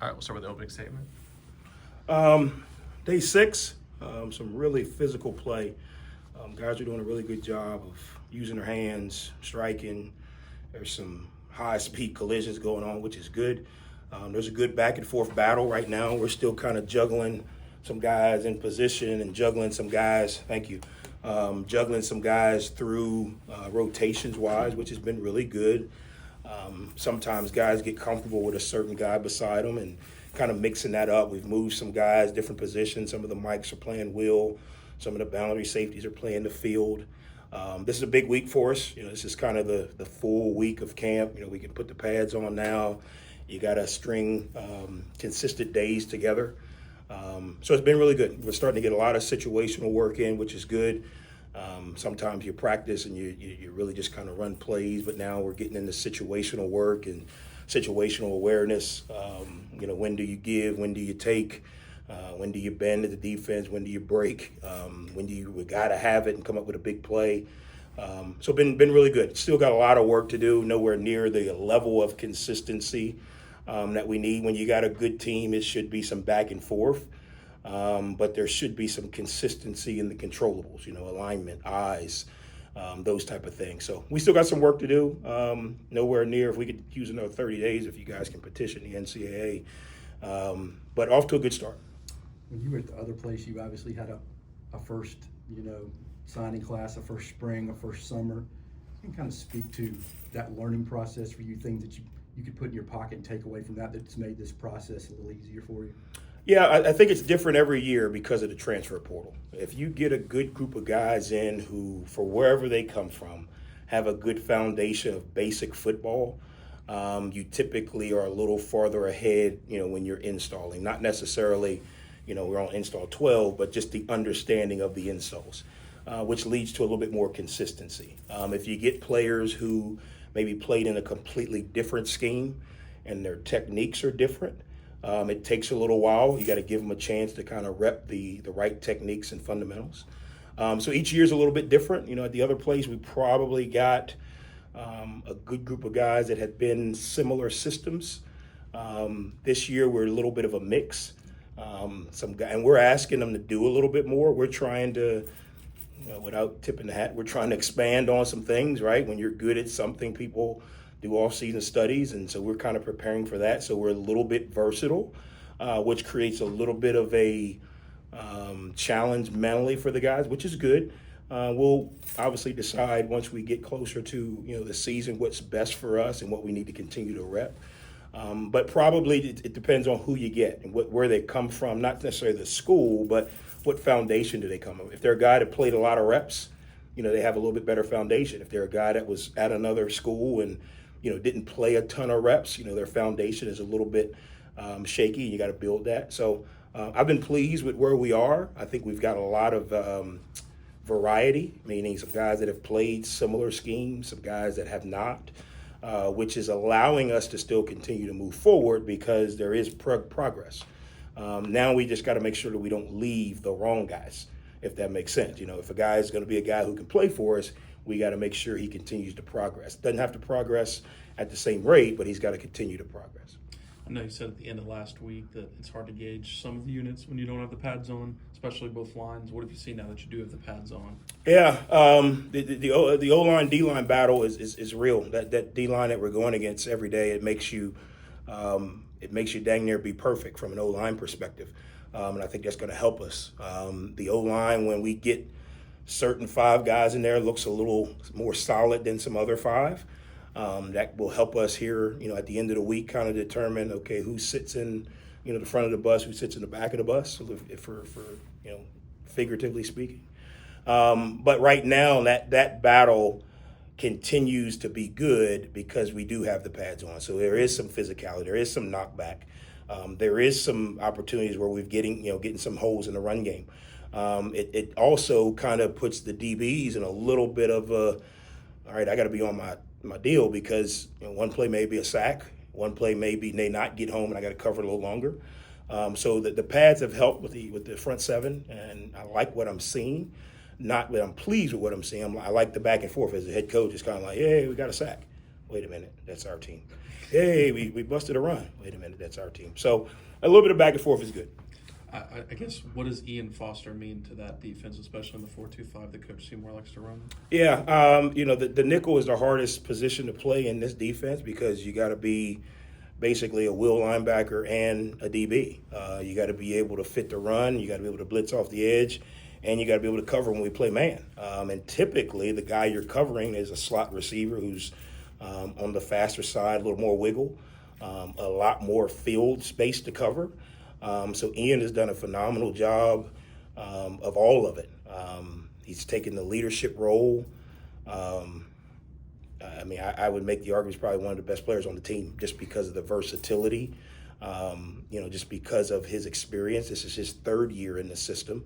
All right, we'll start with the opening statement. Day 6, some really physical play. Guys are doing a really good job of using their hands, striking. There's some high-speed collisions going on, which is good. There's a good back-and-forth battle right now. We're still kind of juggling some guys in position and juggling some guys, juggling some guys through rotations-wise, which has been really good. Sometimes guys get comfortable with a certain guy beside them and kind of mixing that up. We've moved some guys, different positions. Some of the mics are playing will. Some of the boundary safeties are playing the field. This is a big week for us. This is kind of the full week of camp. We can put the pads on now. You got to string consistent days together. So it's been really good. We're starting to get a lot of situational work in, which is good. Sometimes you practice and you really just kind of run plays, but now we're getting into situational work and situational awareness. When do you give? When do you take? When do you bend at the defense? When do you break? We got to have it and come up with a big play? So been really good. Still got a lot of work to do. Nowhere near the level of consistency that we need. When you got a good team, it should be some back and forth. But there should be some consistency in the controllables, alignment, eyes, those type of things. So we still got some work to do. Nowhere near if we could use another 30 days if you guys can petition the NCAA. But off to a good start. When you were at the other place, you obviously had a first, signing class, a first spring, a first summer. You can kind of speak to that learning process for you, things that you could put in your pocket and take away from that's made this process a little easier for you. Yeah, I think it's different every year because of the transfer portal. If you get a good group of guys in who, for wherever they come from, have a good foundation of basic football, you typically are a little farther ahead, when you're installing. Not necessarily, we're on install 12, but just the understanding of the installs, which leads to a little bit more consistency. If you get players who maybe played in a completely different scheme and their techniques are different, it takes a little while. You got to give them a chance to kind of rep the right techniques and fundamentals. So each year is a little bit different. At the other place, we probably got a good group of guys that had been similar systems. This year, we're a little bit of a mix. And we're asking them to do a little bit more. We're trying to, without tipping the hat, we're trying to expand on some things, right? When you're good at something, people do off-season studies, and so we're kind of preparing for that. So we're a little bit versatile, which creates a little bit of a challenge mentally for the guys, which is good. We'll obviously decide once we get closer to the season what's best for us and what we need to continue to rep. But probably it depends on who you get and where they come from, not necessarily the school, but what foundation do they come from. If they're a guy that played a lot of reps, they have a little bit better foundation. If they're a guy that was at another school and didn't play a ton of reps, their foundation is a little bit shaky, and you got to build that. So I've been pleased with where we are. I think we've got a lot of variety, meaning some guys that have played similar schemes, some guys that have not, which is allowing us to still continue to move forward because there is progress. Now we just got to make sure that we don't leave the wrong guys, if that makes sense. If a guy is going to be a guy who can play for us, we got to make sure he continues to progress. Doesn't have to progress at the same rate, but he's got to continue to progress. I know you said at the end of last week that it's hard to gauge some of the units when you don't have the pads on, especially both lines. What have you seen now that you do have the pads on? Yeah, the O-line, D-line battle is real. That D-line that we're going against every day, it makes you dang near be perfect from an O-line perspective. And I think that's going to help us. The O-line, when we get certain 5 guys in there, looks a little more solid than some other 5. That will help us here, at the end of the week, kind of determine, okay, who sits in, the front of the bus, who sits in the back of the bus, for figuratively speaking. But right now, that battle continues to be good because we do have the pads on. So there is some physicality, there is some knockback. There is some opportunities where we're getting some holes in the run game. It also kind of puts the DBs in a little bit of a, all right, I got to be on my deal because one play may be a sack, one play may not get home and I got to cover it a little longer. So the pads have helped with the front 7, and I like what I'm seeing. Not that I'm pleased with what I'm seeing. I like the back and forth as the head coach is kind of like, hey, we got a sack. Wait a minute, that's our team. Hey, we busted a run. Wait a minute, that's our team. So a little bit of back and forth is good. I guess, what does Ian Foster mean to that defense, especially in the 4-2-5 that Coach Seymour likes to run? Yeah, the nickel is the hardest position to play in this defense because you got to be basically a will linebacker and a DB. You got to be able to fit the run. You got to be able to blitz off the edge, and you got to be able to cover when we play man. And typically, the guy you're covering is a slot receiver who's on the faster side, a little more wiggle, a lot more field space to cover. So Ian has done a phenomenal job of all of it. He's taken the leadership role. I would make the argument he's probably one of the best players on the team just because of the versatility, just because of his experience. This is his third year in the system.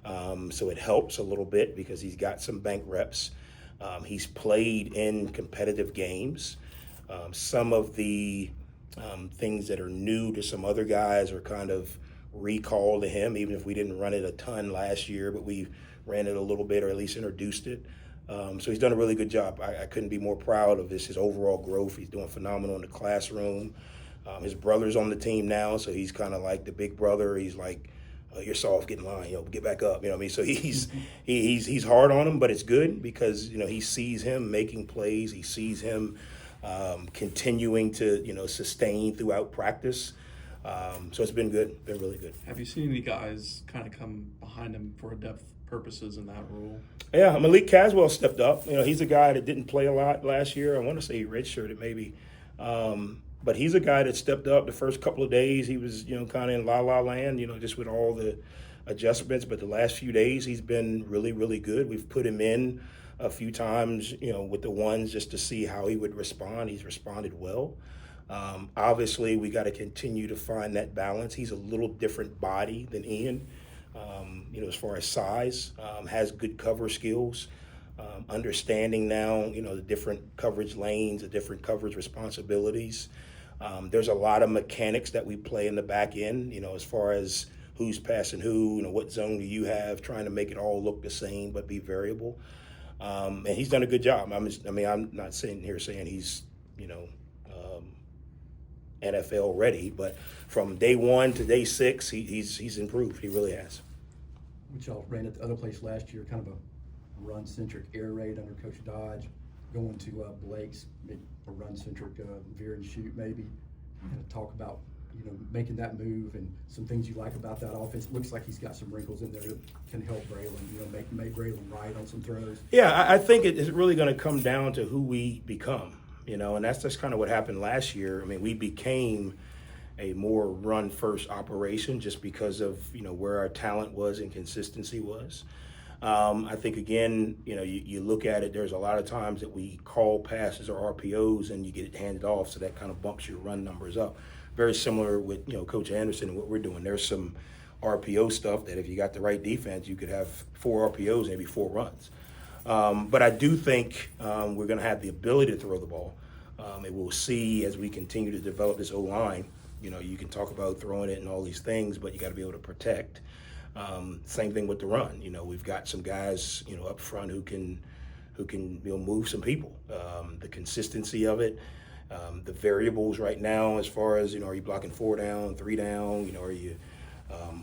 So it helps a little bit because he's got some bank reps. He's played in competitive games. Some of the things that are new to some other guys are kind of recall to him, even if we didn't run it a ton last year, but we ran it a little bit or at least introduced it. So he's done a really good job. I couldn't be more proud of his overall growth. He's doing phenomenal in the classroom. His brother's on the team now, so he's kind of like the big brother. He's like, you're soft, get in line, get back up. So he's hard on him, but it's good because he sees him making plays. He sees him continuing to sustain throughout practice. So it's been good, been really good. Have you seen any guys kind of come behind him for depth purposes in that role? Yeah, Malik Caswell stepped up. He's a guy that didn't play a lot last year. I want to say he redshirted maybe. But he's a guy that stepped up the first couple of days. He was, kind of in la-la land, just with all the adjustments. But the last few days, he's been really, really good. We've put him in a few times, with the ones just to see how he would respond. He's responded well. Obviously, we got to continue to find that balance. He's a little different body than Ian, as far as size, has good cover skills. Understanding now, the different coverage lanes, the different coverage responsibilities. There's a lot of mechanics that we play in the back end, as far as who's passing who, what zone do you have, trying to make it all look the same but be variable. And he's done a good job. I'm not sitting here saying he's, NFL ready, but from day 1 to day 6, he's improved. He really has. Which y'all ran at the other place last year, kind of a run-centric air raid under Coach Dodge, going to Blake's, a run-centric veer and shoot maybe. Kind of talk about, making that move and some things you like about that offense. It looks like he's got some wrinkles in there that can help Braylon, make Braylon right on some throws. Yeah, I think it's really going to come down to who we become, and that's just kind of what happened last year. We became a more run-first operation just because of, where our talent was and consistency was. I think, again, you look at it, there's a lot of times that we call passes or RPOs and you get it handed off, so that kind of bumps your run numbers up. Very similar with, Coach Anderson and what we're doing. There's some RPO stuff that if you got the right defense, you could have 4 RPOs, maybe 4 runs. But I do think we're going to have the ability to throw the ball. And we'll see as we continue to develop this O-line. You can talk about throwing it and all these things, but you got to be able to protect. Same thing with the run. We've got some guys, up front who can move some people. The consistency of it, the variables right now as far as, are you blocking 4 down, 3 down, are you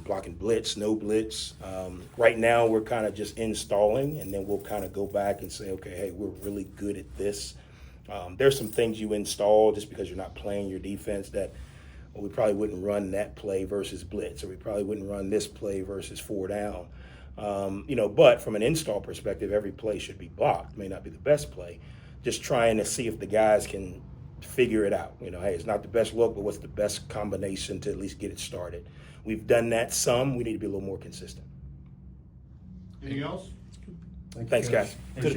blocking blitz, no blitz. Right now we're kind of just installing, and then we'll kind of go back and say, okay, hey, we're really good at this. There's some things you install just because you're not playing your defense that we probably wouldn't run that play versus blitz, or we probably wouldn't run this play versus 4 down. But from an install perspective, every play should be blocked. It may not be the best play. Just trying to see if the guys can figure it out. Hey, it's not the best look, but what's the best combination to at least get it started? We've done that some. We need to be a little more consistent. Anything else? Thanks, guys. Good